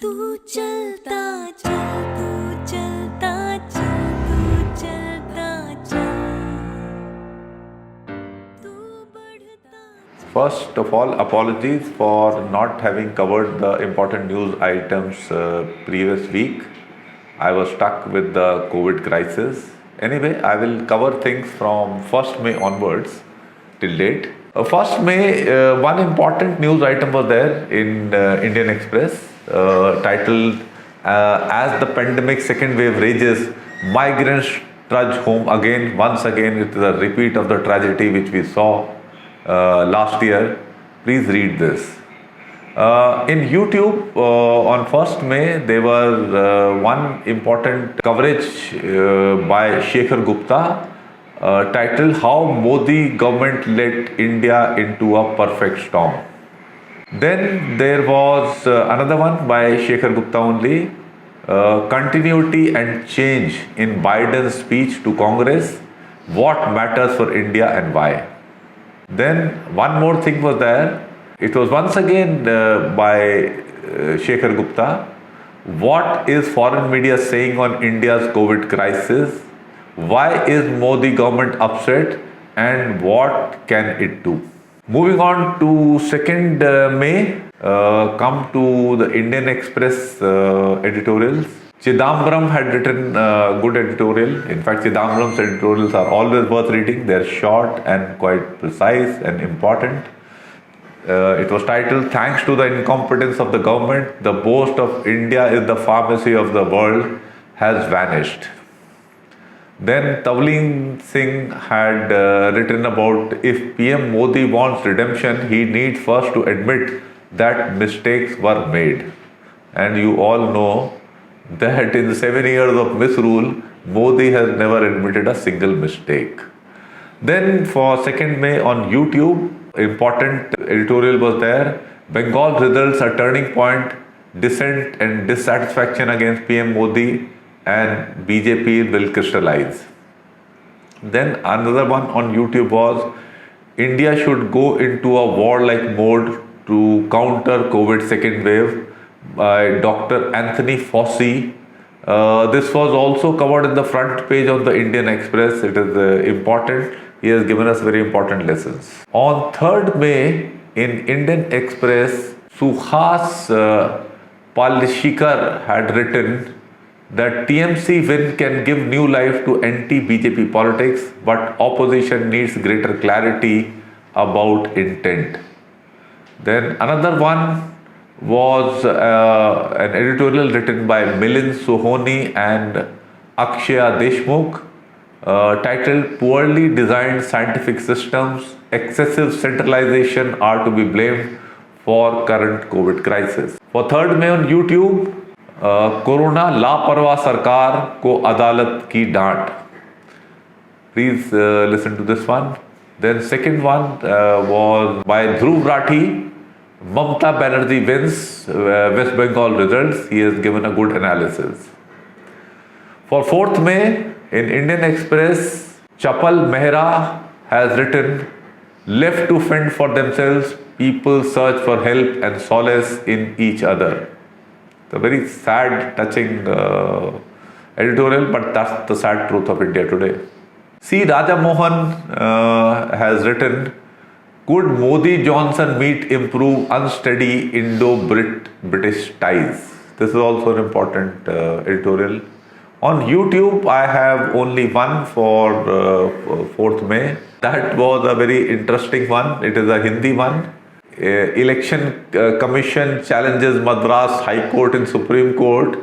तू चलता चल तू चलता चल तू चलता चल तू बढ़ता चल. First of all, apologies for not having covered the important news items previous week. I was stuck with the COVID crisis. Anyway, I will cover things from 1st May onwards till date. 1st May, one important news item was there in Indian Express titled As the Pandemic Second Wave Rages, Migrants Trudge Home Again. Once again, it is a repeat of the tragedy which we saw last year. Please read this. In YouTube on 1st May, there was one important coverage by Shekhar Gupta titled How Modi Government Led India into a Perfect Storm. Then there was another one by Shekhar Gupta only, Continuity and Change in Biden's Speech to Congress, What Matters for India and Why. Then one more thing was there. It was once again by Shekhar Gupta. What is foreign media saying on India's COVID crisis? Why is Modi government upset and what can it do? Moving on to 2nd May, come to the Indian Express editorials. Chidambaram had written a good editorial. In fact, Chidambaram's editorials are always worth reading. They're short and quite precise and important. It was titled, Thanks to the incompetence of the government, the boast of India is the pharmacy of the world has vanished. Then Tavleen Singh had written about if PM Modi wants redemption, he needs first to admit that mistakes were made. And you all know that in the 7 years of misrule, Modi has never admitted a single mistake. Then for 2nd May on YouTube, important editorial was there. Bengal's results a turning point, dissent and dissatisfaction against PM Modi and BJP will crystallize. Then another one on YouTube was India should go into a war-like mode to counter COVID second wave by Dr. Anthony Fauci. This was also covered in the front page of the Indian Express. It is important. He has given us very important lessons. On 3rd May, in Indian Express, Suhas Palishikar had written that TMC win can give new life to anti-BJP politics, but opposition needs greater clarity about intent. Then another one was an editorial written by Milind Sohoni and Akshaya Deshmukh, titled Poorly Designed Scientific Systems, Excessive Centralization are to be blamed for current COVID crisis. For 3rd May on YouTube, corona लापरवाह सरकार को अदालत की डांट. Please listen to this one. Then 2nd one was by Dhruv Rathi. Mamata Banerjee wins West Bengal results. He has given a good analysis. For 4th May, in Indian Express, Chapal Mehra has written, Left to fend for themselves, people search for help and solace in each other. It's a very sad, touching editorial, but that's the sad truth of India today. C. Raja Mohan has written, Could Modi-Johnson meet improve unsteady Indo-British ties? This is also an important editorial. On YouTube, I have only one for 4th May. That was a very interesting one. It is a Hindi one. Election Commission challenges Madras High Court in Supreme Court,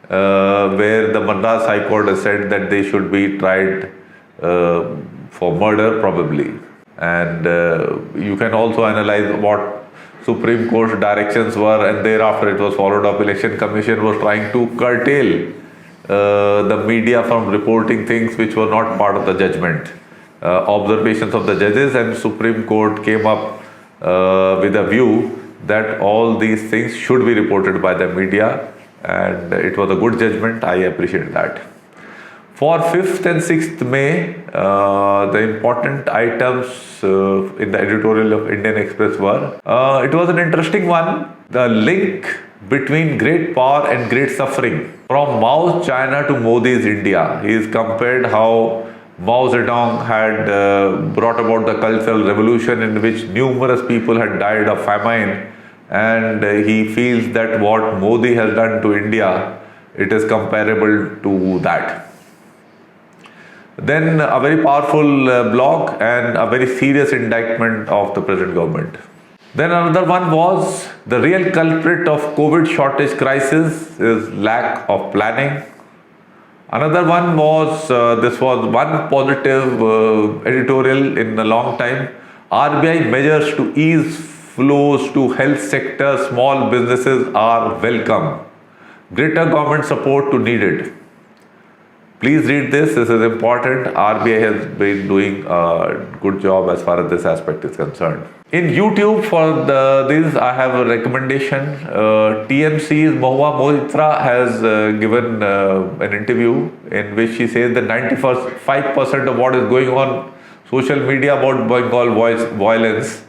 where the Madras High Court has said that they should be tried for murder probably. And you can also analyze what Supreme Court's directions were, and thereafter it was followed up. Election Commission was trying to curtail the media from reporting things which were not part of the judgment. Observations of the judges, and Supreme Court came up with a view that all these things should be reported by the media, and it was a good judgment. I appreciate that. For 5th and 6th May, the important items in the editorial of Indian Express were, it was an interesting one. The link between great power and great suffering. From Mao's China to Modi's India, he is compared how Mao Zedong had brought about the cultural revolution in which numerous people had died of famine, and he feels that what Modi has done to India, it is comparable to that. Then a very powerful blog and a very serious indictment of the present government. Then another one was the real culprit of COVID shortage crisis is lack of planning. Another one was, this was one positive editorial in a long time, RBI measures to ease flows to health sector, small businesses are welcome. Greater government support to needed. Please read this is important. RBI has been doing a good job as far as this aspect is concerned. In YouTube for this, I have a recommendation. TMC's Mahua Mohitra has given an interview in which she says that 95% of what is going on social media about Bengal violence.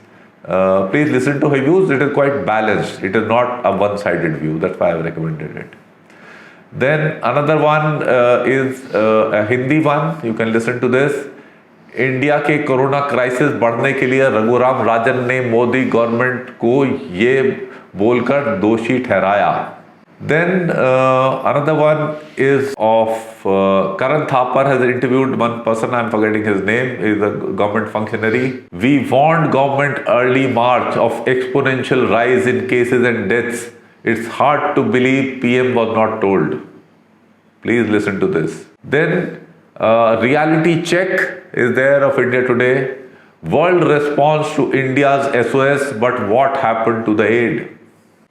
Please listen to her views. It is quite balanced. It is not a one-sided view. That's why I have recommended it. Then another one is a Hindi one. You can listen to this. India के corona crisis बढ़ने के लिए रघुराम राजन ने Modi government को ये बोलकर दोषी ठहराया. Then another one is of Karan Thapar has interviewed one person, I'm forgetting his name, is a government functionary. We warned government early March of exponential rise in cases and deaths. It's hard to believe PM was not told. Please listen to this. Then reality check is there of India today. World response to India's SOS, but what happened to the aid?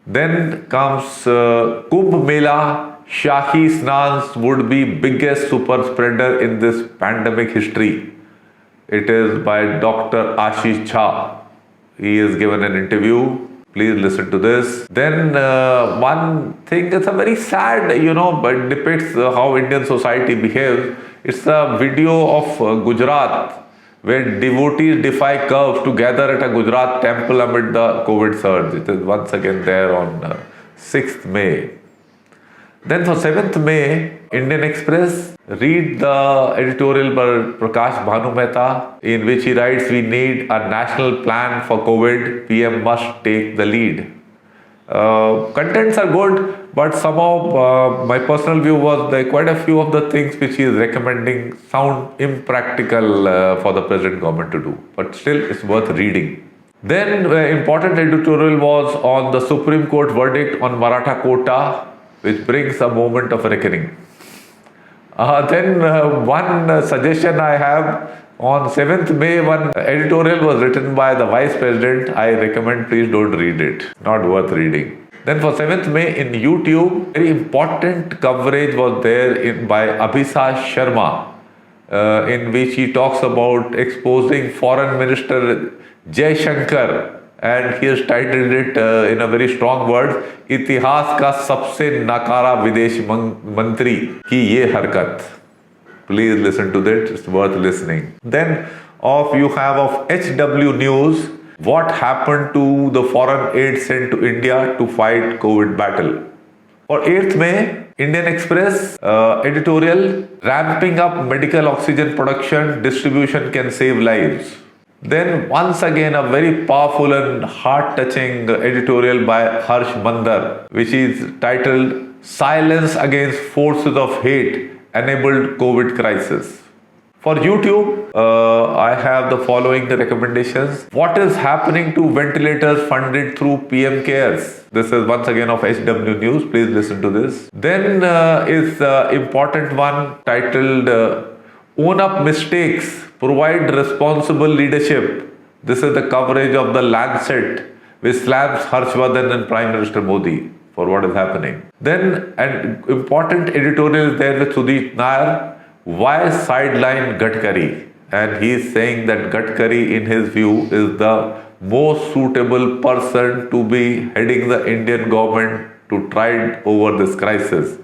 Then comes Kumbh Mela, Shahi Snans would be biggest super spreader in this pandemic history. It is by Dr. Ashish Jha. He is given an interview. Please listen to this. Then one thing, it's a very sad, but depicts how Indian society behaves. It's a video of Gujarat, where devotees defy curve to gather at a Gujarat temple amid the COVID surge. It is once again there on 6th May. Then for 7th May, Indian Express, read the editorial by Prakash Bhanu Mehta, in which he writes, we need a national plan for COVID, PM must take the lead. Contents are good, but somehow my personal view was that quite a few of the things which he is recommending sound impractical for the present government to do. But still, it's worth reading. Then important editorial was on the Supreme Court verdict on Maratha quota, which brings a moment of reckoning. Then one suggestion I have, on 7th May, one editorial was written by the Vice President. I recommend please don't read it. Not worth reading. Then for 7th May in YouTube, very important coverage was there by Abhisa Sharma, in which he talks about exposing Foreign Minister Jai Shankar, and he has titled it in a very strong word, इतिहास का सबसे नकारा विदेश मंत्री की ये हरकत. Please listen to that, it's worth listening. Then you have of HW News, what happened to the foreign aid sent to India to fight COVID battle. For 8th May, Indian Express editorial, ramping up medical oxygen production, distribution can save lives. Then once again a very powerful and heart-touching editorial by Harsh Mandar, which is titled Silence Against Forces of Hate Enabled COVID Crisis. For YouTube, I have the following recommendations. What is happening to ventilators funded through PM Cares? This is once again of HW News. Please listen to this. Then is important one titled Own Up Mistakes, Provide Responsible Leadership. This is the coverage of the Lancet, which slams Harshvardhan and Prime Minister Modi for what is happening. Then an important editorial is there with Sudhit Nair, why sideline Gadkari? And he is saying that Gadkari, in his view, is the most suitable person to be heading the Indian government to tide over this crisis.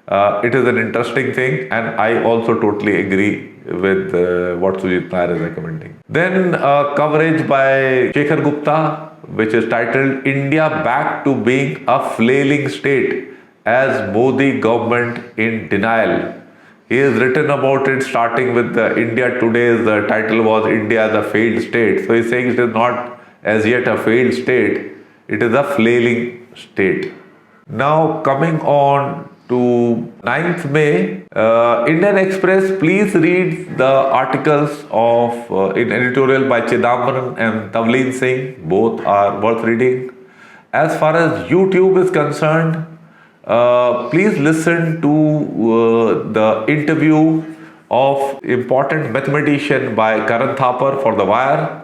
It is an interesting thing, and I also totally agree with what Sujit Nair is recommending. Then coverage by Shekhar Gupta, which is titled India Back to Being a Flailing State as Modi Government in Denial. He has written about it starting with India Today. The title was India as a Failed State. So he's saying it is not as yet a failed state, it is a flailing state. Now coming on to 9th May, Indian Express, please read the articles of in editorial by Chidambaran and Tavleen Singh. Both are worth reading. As far as YouTube is concerned, please listen to the interview of important mathematician by Karan Thapar for The Wire,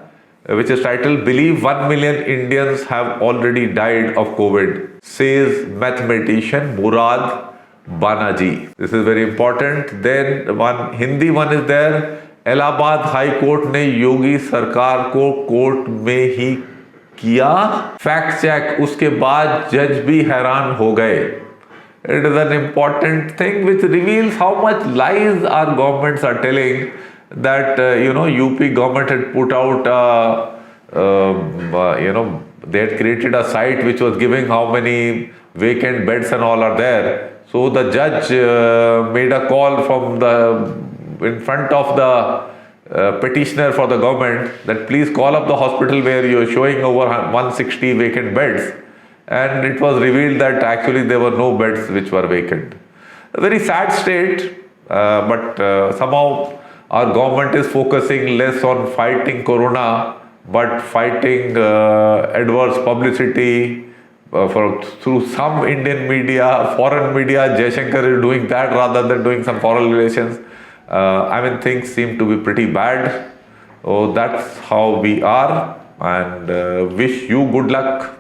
which is titled Believe 1 million Indians have already died of COVID, says mathematician Murad Banaji. This is very important. Then one Hindi one is there. Allahabad High Court ने योगी सरकार को court में ही किया fact check, उसके बाद जज भी हैरान हो गए. It is an important thing which reveals how much lies our governments are telling, that UP government had put out they had created a site which was giving how many vacant beds and all are there. So the judge made a call from in front of the petitioner for the government that please call up the hospital where you are showing over 160 vacant beds, and it was revealed that actually there were no beds which were vacant. A very sad state, but somehow our government is focusing less on fighting corona but fighting adverse publicity through some Indian media, foreign media. Jaishankar is doing that rather than doing some foreign relations. Things seem to be pretty bad. So that's how we are, and wish you good luck.